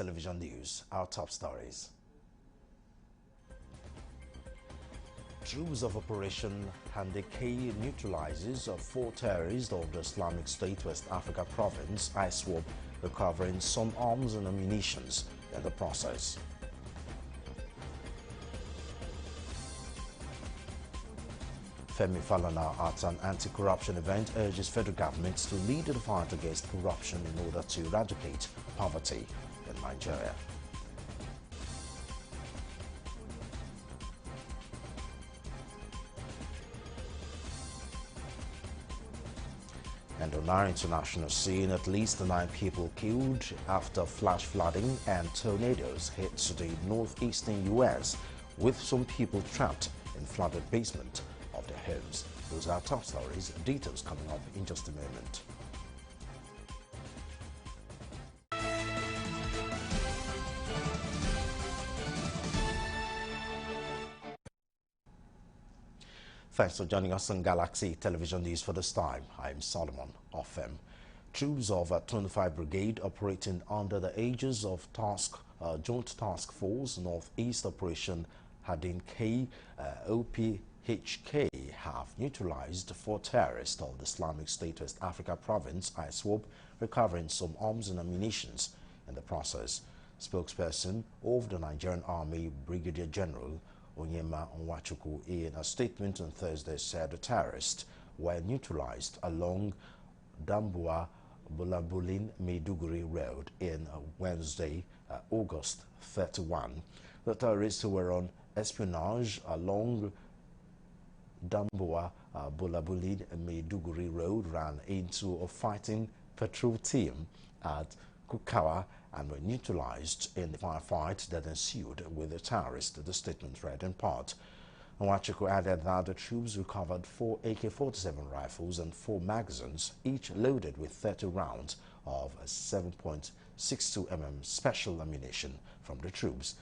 Television News, our top stories. Troops of Operation Handeke neutralizes 4 terrorists of the Islamic State West Africa province, ISWAP, recovering some arms and ammunitions in the process. Femi Falana at an anti-corruption event urges federal government to lead the fight against corruption in order to eradicate poverty in Nigeria. And on our international scene, at least 9 people killed after flash flooding and tornadoes hit the northeastern U.S., with some people trapped in flooded basement of their homes. Those are our top stories. Details coming up in just a moment. Thanks for joining us on Galaxy Television News for this time. I'm Solomon Offem. Troops of 25 Brigade operating under the aegis of Joint Task Force Northeast Operation Handeke OPHK have neutralized 4 terrorists of the Islamic State West Africa province, ISWAP, recovering some arms and ammunitions in the process. Spokesperson of the Nigerian Army, Brigadier General Onyema Onwachukwu, in a statement on Thursday said the terrorists were neutralized along Damboa Bulabulin Maiduguri Road in Wednesday, August 31. The terrorists who were on espionage along Damboa Bulabulin Maiduguri Road ran into a fighting patrol team at Kukawa and were neutralized in the firefight that ensued with the terrorists, the statement read in part. Onwachukwu added that the troops recovered 4 AK-47 rifles and 4 magazines, each loaded with 30 rounds of 7.62 mm special ammunition from the troops.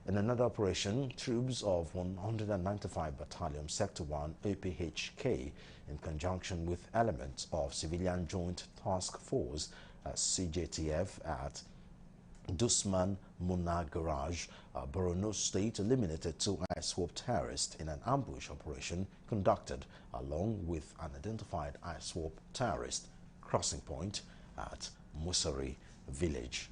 In another operation, troops of 195 Battalion Sector 1 OPHK, in conjunction with elements of Civilian Joint Task Force CJTF at Dusman Munna Garage, Borno State, eliminated 2 ISWAP terrorists in an ambush operation conducted along with an identified ISWAP terrorist crossing point at Musari village.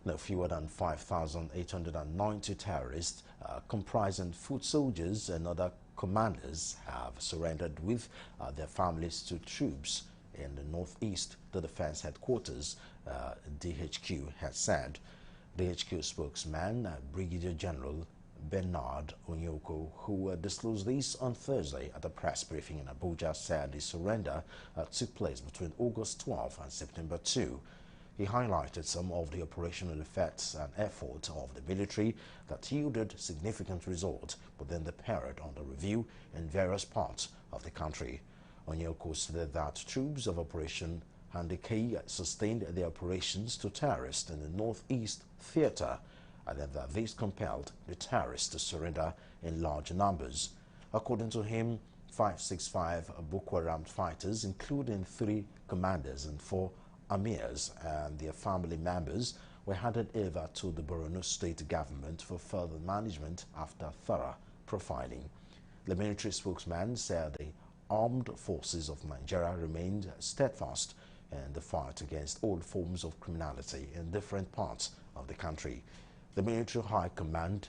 No fewer than 5,890 terrorists, comprising foot soldiers and other commanders, have surrendered with their families to troops in the northeast, the defense headquarters, DHQ, has said. DHQ spokesman, Brigadier General Bernard Onyoko, who disclosed this on Thursday at a press briefing in Abuja, said the surrender took place between August 12 and September 2. He highlighted some of the operational effects and efforts of the military that yielded significant results within the period under review in various parts of the country. Onyoko said that troops of Operation Handeke sustained their operations to terrorists in the northeast theater, and that this compelled the terrorists to surrender in large numbers. According to him, 565 Boko Haram fighters, including 3 commanders and 4 amirs and their family members, were handed over to the Borno State government for further management after thorough profiling. The military spokesman said the armed forces of Nigeria remained steadfast in the fight against all forms of criminality in different parts of the country. The military high command,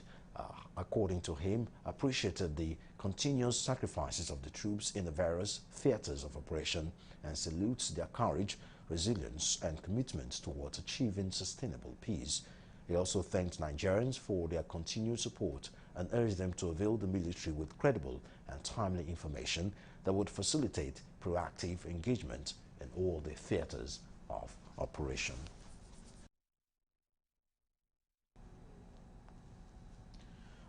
according to him, appreciated the continuous sacrifices of the troops in the various theaters of operation and salutes their courage, resilience, and commitment towards achieving sustainable peace. He also thanked Nigerians for their continued support and urged them to avail the military with credible and timely information that would facilitate proactive engagement in all the theaters of operation.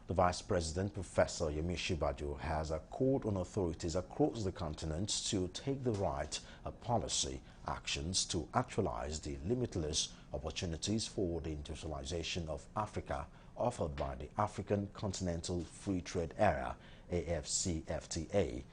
The Vice President, Professor Yemi Osinbajo, has called on authorities across the continent to take the right policy actions to actualize the limitless opportunities for the industrialization of Africa offered by the African Continental Free Trade Area, AFCFTA.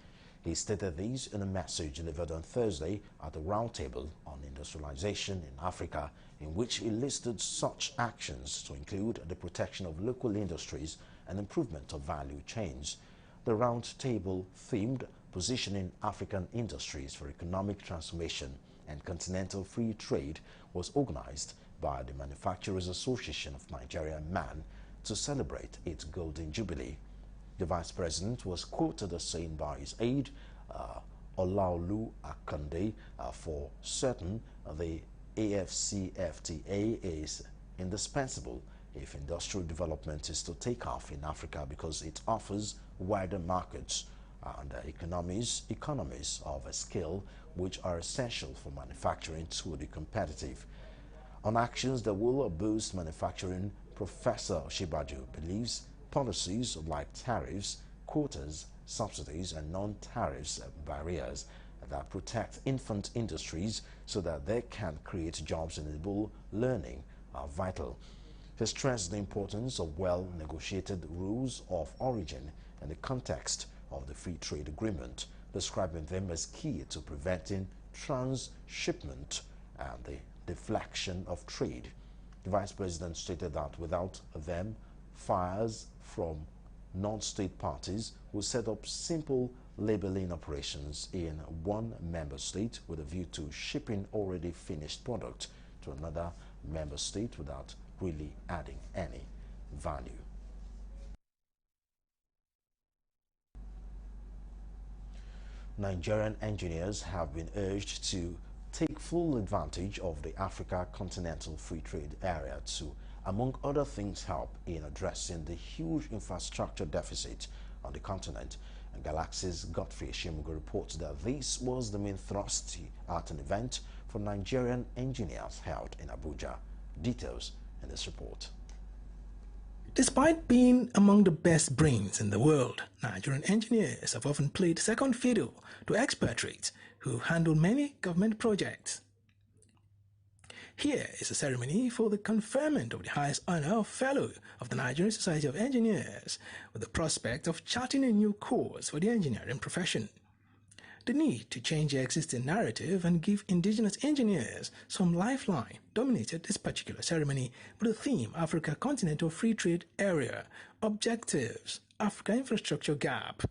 He stated this in a message delivered on Thursday at the Roundtable on Industrialization in Africa, in which he listed such actions to include the protection of local industries and improvement of value chains. The Roundtable themed Positioning African Industries for Economic Transformation and Continental Free Trade was organized by the Manufacturers Association of Nigeria, MAN, to celebrate its Golden Jubilee. The Vice President was quoted as saying by his aide, Olaolu Akande, for certain the AFCFTA is indispensable if industrial development is to take off in Africa because it offers wider markets and economies of a scale which are essential for manufacturing to be competitive. On actions that will boost manufacturing, Professor Shibaju believes policies like tariffs, quotas, subsidies, and non-tariffs barriers that protect infant industries so that they can create jobs and enable learning are vital. He stressed the importance of well-negotiated rules of origin in the context of the Free Trade Agreement, describing them as key to preventing transshipment and the deflection of trade. The Vice President stated that without them, fires from non-state parties will set up simple labeling operations in one member state with a view to shipping already finished product to another member state without really adding any value. Nigerian engineers have been urged to take full advantage of the Africa Continental Free Trade Area to, among other things, help in addressing the huge infrastructure deficit on the continent. And Galaxy's Godfrey Eshemugo reports that this was the main thrust at an event for Nigerian engineers held in Abuja. Details in this report. Despite being among the best brains in the world, Nigerian engineers have often played second fiddle to expatriates who handle many government projects. Here is a ceremony for the conferment of the highest honor of Fellow of the Nigerian Society of Engineers, with the prospect of charting a new course for the engineering profession. The need to change the existing narrative and give indigenous engineers some lifeline dominated this particular ceremony, with the theme Africa Continental Free Trade Area, Objectives, Africa Infrastructure Gap,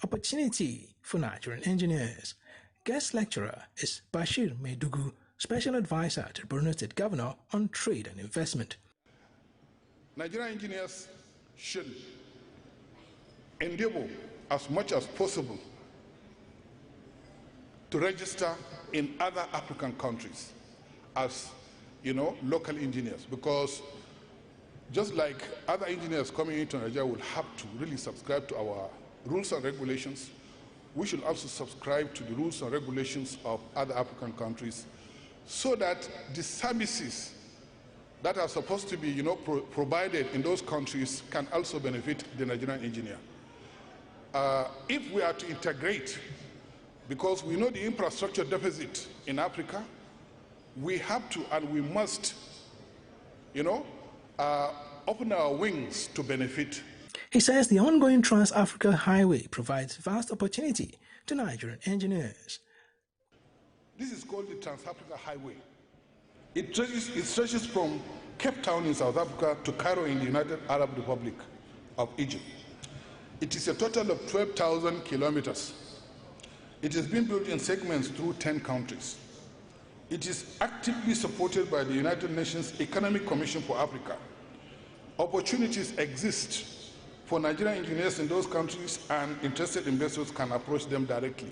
Opportunity for Nigerian Engineers. Guest lecturer is Bashir Meidugu, Special Advisor to the Borno State Governor on Trade and Investment. Nigerian engineers should endeavor as much as possible to register in other African countries as, local engineers, because just like other engineers coming into Nigeria will have to really subscribe to our rules and regulations, we should also subscribe to the rules and regulations of other African countries so that the services that are supposed to be, provided in those countries can also benefit the Nigerian engineer. If we are to integrate, because we know the infrastructure deficit in Africa, we have to and we must, open our wings to benefit. He says the ongoing Trans-Africa Highway provides vast opportunity to Nigerian engineers. This is called the Trans-Africa Highway. It stretches from Cape Town in South Africa to Cairo in the United Arab Republic of Egypt. It is a total of 12,000 kilometers. It is being built in segments through 10 countries. It is actively supported by the United Nations Economic Commission for Africa. Opportunities exist for Nigerian engineers in those countries, and interested investors can approach them directly.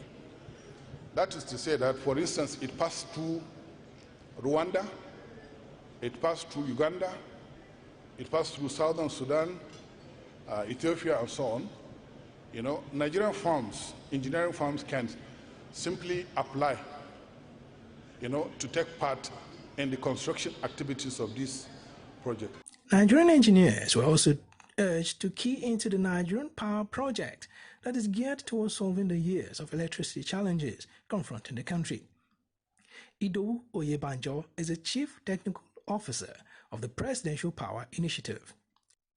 That is to say that, for instance, it passed through Rwanda, it passed through Uganda, it passed through Southern Sudan, Ethiopia, and so on. Nigerian firms, engineering firms can simply apply, to take part in the construction activities of this project. Nigerian engineers were also urged to key into the Nigerian Power Project that is geared towards solving the years of electricity challenges confronting the country. Idowu Oyebanjo is the Chief Technical Officer of the Presidential Power Initiative.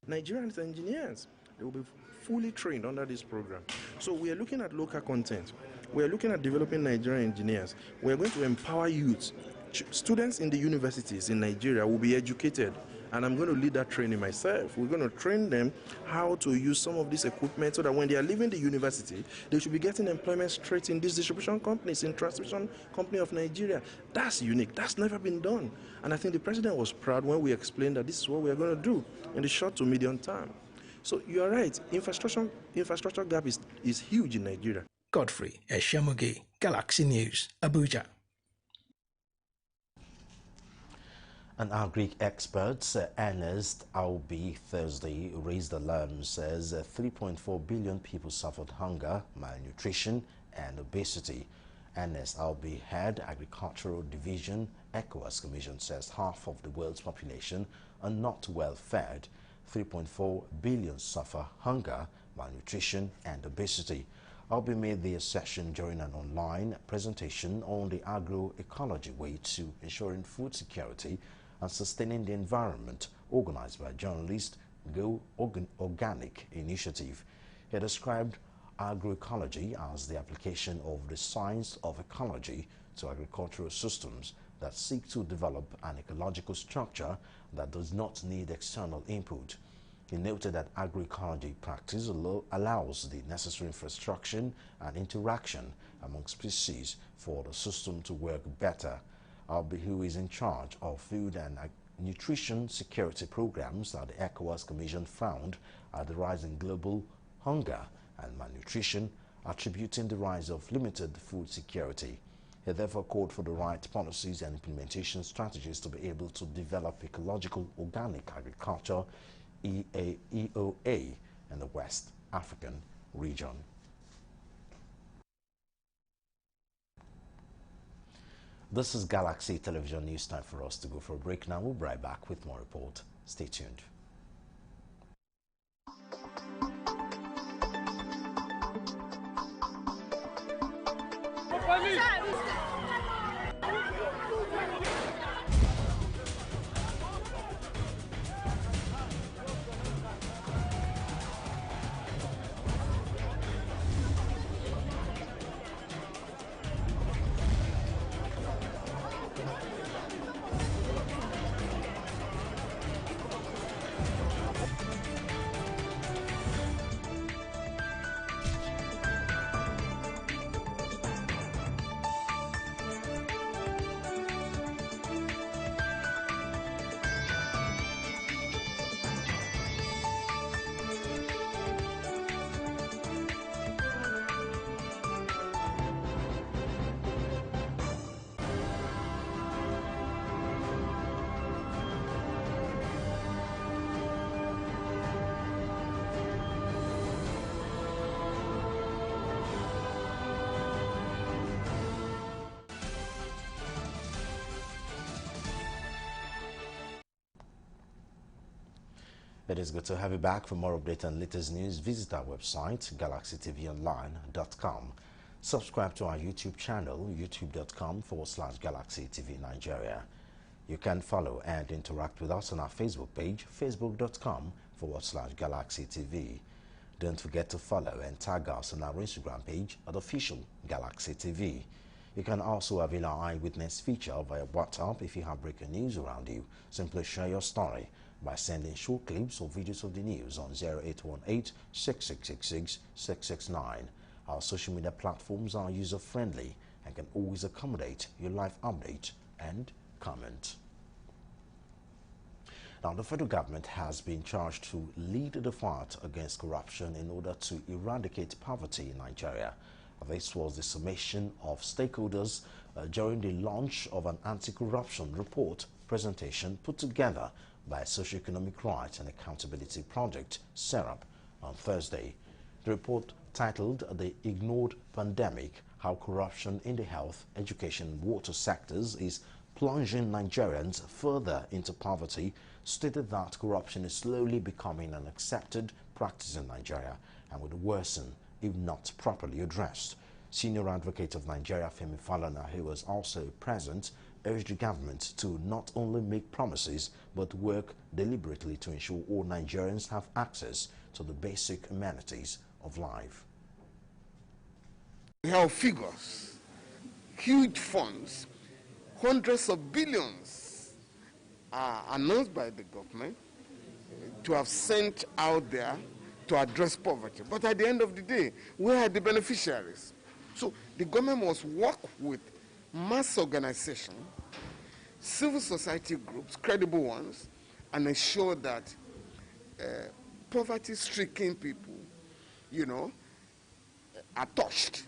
Nigerian engineers, they will be fully trained under this program. So we are looking at local content. We are looking at developing Nigerian engineers. We are going to empower youth. Students in the universities in Nigeria will be educated, and I'm going to lead that training myself. We're going to train them how to use some of this equipment so that when they are leaving the university, they should be getting employment straight in these distribution companies, in Transmission Company of Nigeria. That's unique. That's never been done. And I think the president was proud when we explained that this is what we are going to do in the short to medium term. So you are right. Infrastructure gap is huge in Nigeria. Godfrey Eshemoge, Galaxy News, Abuja. An agri expert, Ernest Albi, Thursday raised alarm, says 3.4 billion people suffered hunger, malnutrition, and obesity. Ernest Albi, head Agricultural Division, ECOWAS Commission, says half of the world's population are not well fed. 3.4 billion suffer hunger, malnutrition, and obesity. Albi made the assertion during an online presentation on the agroecology way to ensuring food security and sustaining the environment, organized by journalist Go Organic Initiative. He described agroecology as the application of the science of ecology to agricultural systems that seek to develop an ecological structure that does not need external input. He noted that agroecology practice allows the necessary infrastructure and interaction among species for the system to work better. Albi, who is in charge of food and nutrition security programs at the ECOWAS Commission, found the rise in global hunger and malnutrition, attributing the rise of limited food security. He therefore called for the right policies and implementation strategies to be able to develop ecological organic agriculture, EOA, in the West African region. This is Galaxy Television News. Time for us to go for a break now. We'll be right back with more report. Stay tuned. It is good to have you back. For more updates and latest news, visit our website, galaxytvonline.com. Subscribe to our YouTube channel, youtube.com/GalaxyTV Nigeria. You can follow and interact with us on our Facebook page, facebook.com/GalaxyTV. Don't forget to follow and tag us on our Instagram page at official Galaxy TV. You can also avail our eyewitness feature via WhatsApp if you have breaking news around you. Simply share your story by sending short clips or videos of the news on 0818-6666-669. Our social media platforms are user-friendly and can always accommodate your live update and comment. Now, the federal government has been charged to lead the fight against corruption in order to eradicate poverty in Nigeria. This was the summation of stakeholders during the launch of an anti-corruption report presentation put together by Socioeconomic Rights and Accountability Project, SERAP, on Thursday. The report, titled The Ignored Pandemic, How Corruption in the Health, Education and Water Sectors is Plunging Nigerians Further into Poverty, stated that corruption is slowly becoming an accepted practice in Nigeria and would worsen if not properly addressed. Senior Advocate of Nigeria, Femi Falana, who was also present, urged the government to not only make promises but work deliberately to ensure all Nigerians have access to the basic amenities of life. We have figures, huge funds, hundreds of billions are announced by the government to have sent out there to address poverty. But at the end of the day, where are the beneficiaries? So the government must work with mass organization, civil society groups, credible ones, and ensure that poverty-stricken people, are touched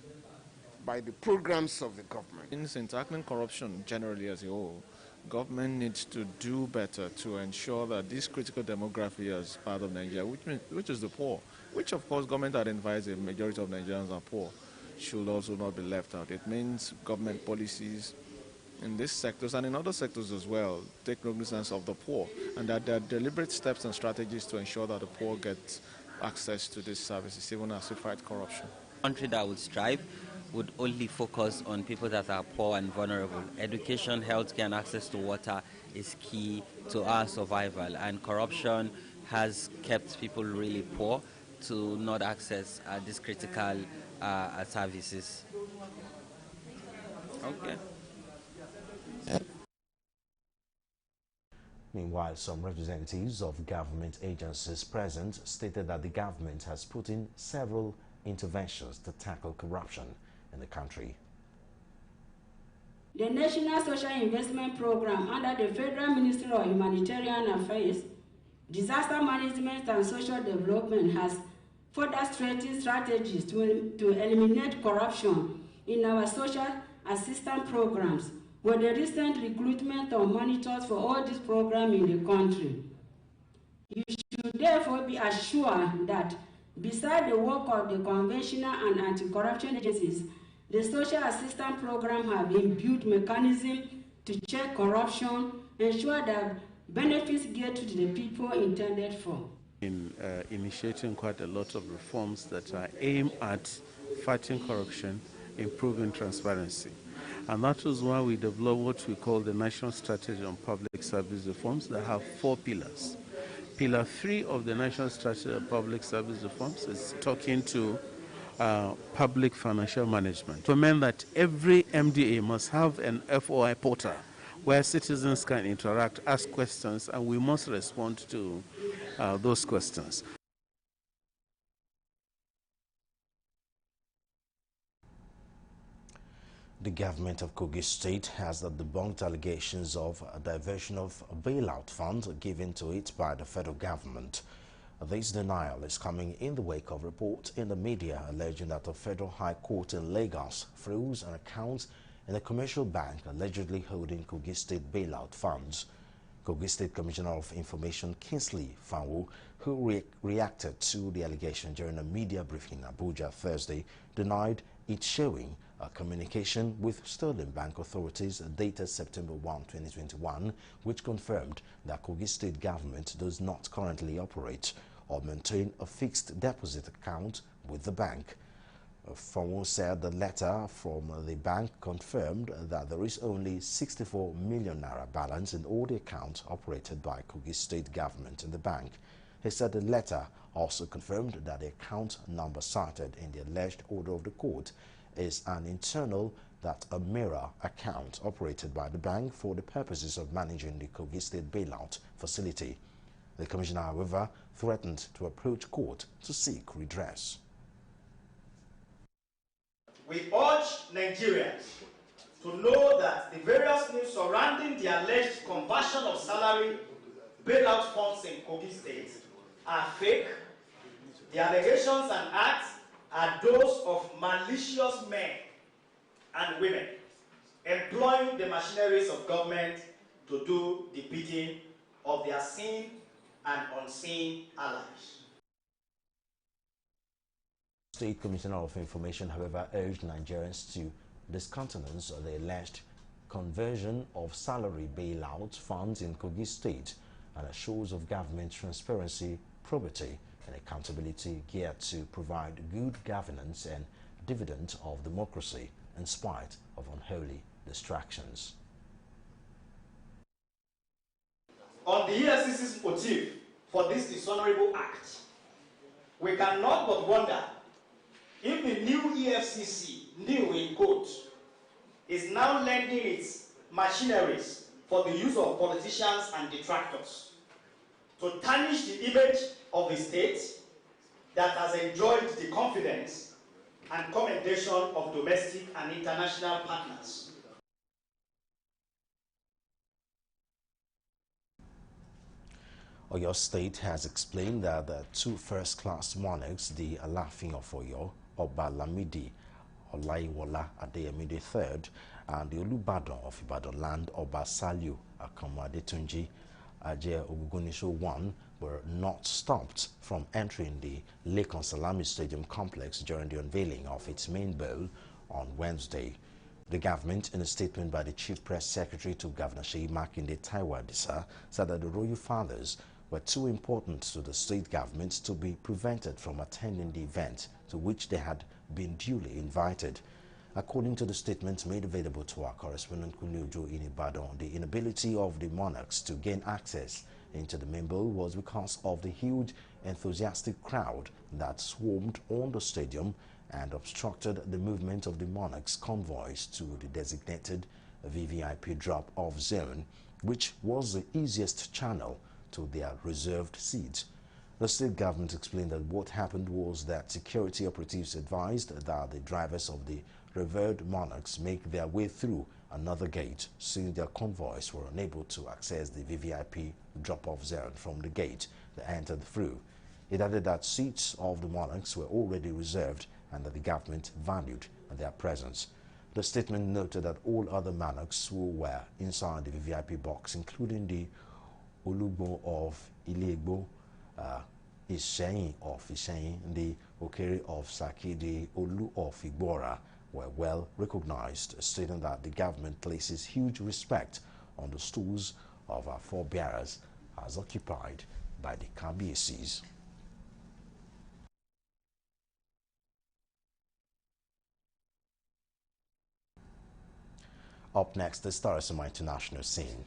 by the programs of the government. In tackling corruption generally as a whole, government needs to do better to ensure that this critical demography as part of Nigeria, which is the poor, which of course government identifies a majority of Nigerians are poor, should also not be left out. It means government policies in these sectors and in other sectors as well take cognizance of the poor, and that there are deliberate steps and strategies to ensure that the poor get access to these services, even as we fight corruption. A country that would strive would only focus on people that are poor and vulnerable. Education, healthcare, and access to water is key to our survival, and corruption has kept people really poor to not access these critical services. Okay. Meanwhile, some representatives of government agencies present stated that the government has put in several interventions to tackle corruption in the country. The National Social Investment Program under the Federal Ministry of Humanitarian Affairs, Disaster Management and Social Development has further strengthened strategies to eliminate corruption in our social assistance programs, with the recent recruitment of monitors for all these programs in the country. You should therefore be assured that besides the work of the conventional and anti-corruption agencies, the social assistance program have inbuilt mechanisms to check corruption, ensure that benefits get to the people intended for. In initiating quite a lot of reforms that are aimed at fighting corruption, improving transparency. And that is why we developed what we call the National Strategy on Public Service Reforms that have 4 pillars. Pillar 3 of the National Strategy on Public Service Reforms is talking to public financial management. To mean that every MDA must have an FOI portal where citizens can interact, ask questions, and we must respond to those questions. The government of Kogi State has debunked allegations of a diversion of a bailout fund given to it by the federal government. This denial is coming in the wake of reports in the media alleging that the Federal High Court in Lagos froze an account in a commercial bank allegedly holding Kogi State bailout funds. Kogi State Commissioner of Information Kingsley Fanwo, who reacted to the allegation during a media briefing in Abuja Thursday, denied it showing a communication with Sterling Bank authorities dated September 1, 2021, which confirmed that Kogi State government does not currently operate or maintain a fixed deposit account with the bank. Fanwo said the letter from the bank confirmed that there is only 64 million naira balance in all the accounts operated by Kogi State government in the bank. He said the letter also confirmed that the account number cited in the alleged order of the court is an internal, that a mirror account operated by the bank for the purposes of managing the Kogi State bailout facility. The commissioner, however, threatened to approach court to seek redress. We urge Nigerians to know that the various news surrounding the alleged conversion of salary bailout funds in Kogi State are fake. The allegations and acts are those of malicious men and women employing the machineries of government to do the bidding of their seen and unseen allies. State Commissioner of Information, however, urged Nigerians to discountenance the alleged conversion of salary bailout funds in Kogi State and assures of government transparency, probity, and accountability geared to provide good governance and dividend of democracy in spite of unholy distractions. On the EFCC's motive for this dishonorable act, we cannot but wonder if the new EFCC, new in quote, is now lending its machineries for the use of politicians and detractors to tarnish the image of the state that has enjoyed the confidence and commendation of domestic and international partners. Oyo State has explained that the two first-class monarchs, the Aláàfin of Oyo, Ọba Lamidi Ọláyíwọlá Adéyẹmí III, and the Olúbàdàn of Ìbàdàn land, Ọba Sàlíù Àkànmú Adétúnjì Ajé Ògúngúnnísọ̀ I, were not stopped from entering the Lekan Salami Stadium complex during the unveiling of its main bowl on Wednesday. The government, in a statement by the Chief Press Secretary to Governor Seyi Makinde Taiwo Adisa, said that the royal fathers were too important to the state government to be prevented from attending the event to which they had been duly invited. According to the statement made available to our correspondent Kunle Ojo in Ibadan, the inability of the monarchs to gain access into the main bowl was because of the huge enthusiastic crowd that swarmed on the stadium and obstructed the movement of the monarchs' convoys to the designated VVIP drop-off zone, which was the easiest channel to their reserved seats. The state government explained that what happened was that security operatives advised that the drivers of the revered monarchs make their way through another gate, since their convoys were unable to access the VVIP drop-off zone from the gate they entered through. It added that seats of the monarchs were already reserved and that the government valued their presence. The statement noted that all other monarchs who were inside the VVIP box, including the Olugbo of Ile-Igbo, Ìṣẹ̀yìn of Ìṣẹ̀yìn, the Okere of Saki, the Olu of Igbora, were well recognized, stating that the government places huge respect on the stools of our forebears as occupied by the Kabiyesi's. Up next, the stars of my international scene.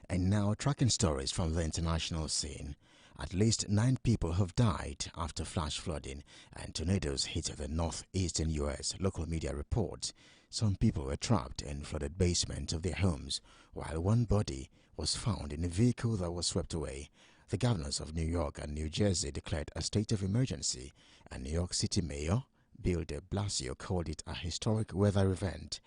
And now, tracking stories from the international scene. At least 9 people have died after flash flooding and tornadoes hit the northeastern U.S., local media reports. Some people were trapped in flooded basements of their homes, while one body was found in a vehicle that was swept away. The governors of New York and New Jersey declared a state of emergency, and New York City Mayor Bill de Blasio called it a historic weather event.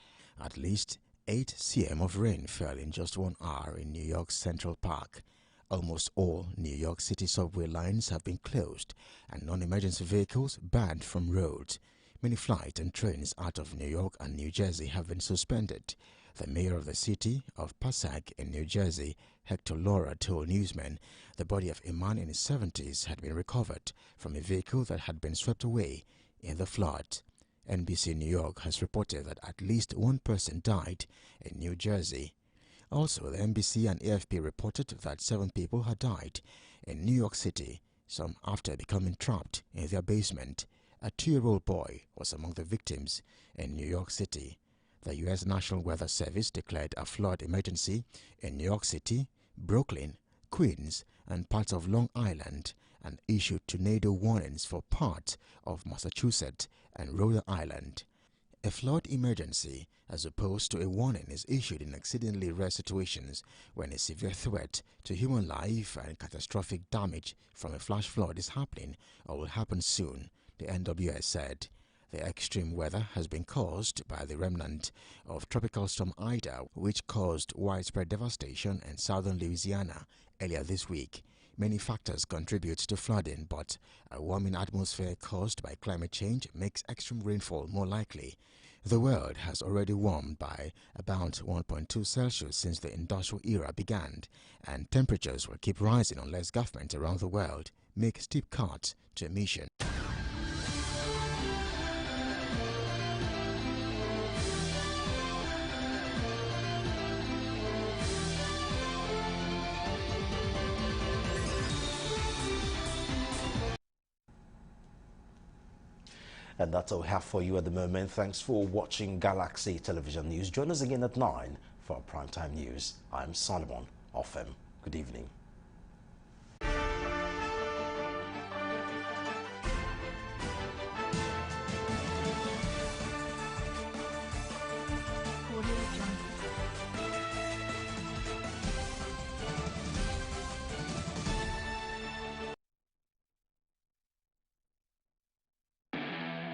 At least 8 cm of rain fell in just 1 hour in New York's Central Park. Almost all New York City subway lines have been closed and non-emergency vehicles banned from roads. Many flights and trains out of New York and New Jersey have been suspended. The mayor of the city of Passaic in New Jersey, Hector Laura, told newsmen the body of a man in his 70s had been recovered from a vehicle that had been swept away in the flood. NBC New York has reported that at least 1 person died in New Jersey. Also, the NBC and AFP reported that 7 people had died in New York City, some after becoming trapped in their basement. A 2-year-old boy was among the victims in New York City. The U.S. National Weather Service declared a flood emergency in New York City, Brooklyn, Queens, and parts of Long Island, and issued tornado warnings for parts of Massachusetts and Rhode Island. A flood emergency, as opposed to a warning, is issued in exceedingly rare situations when a severe threat to human life and catastrophic damage from a flash flood is happening or will happen soon, the NWS said. The extreme weather has been caused by the remnant of Tropical Storm Ida, which caused widespread devastation in southern Louisiana earlier this week. Many factors contribute to flooding, but a warming atmosphere caused by climate change makes extreme rainfall more likely. The world has already warmed by about 1.2 Celsius since the industrial era began, and temperatures will keep rising unless governments around the world make steep cuts to emissions. And that's all we have for you at the moment. Thanks for watching Galaxy Television News. Join us again at 9 for Primetime News. I'm Solomon Offem. Good evening.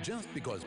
Just because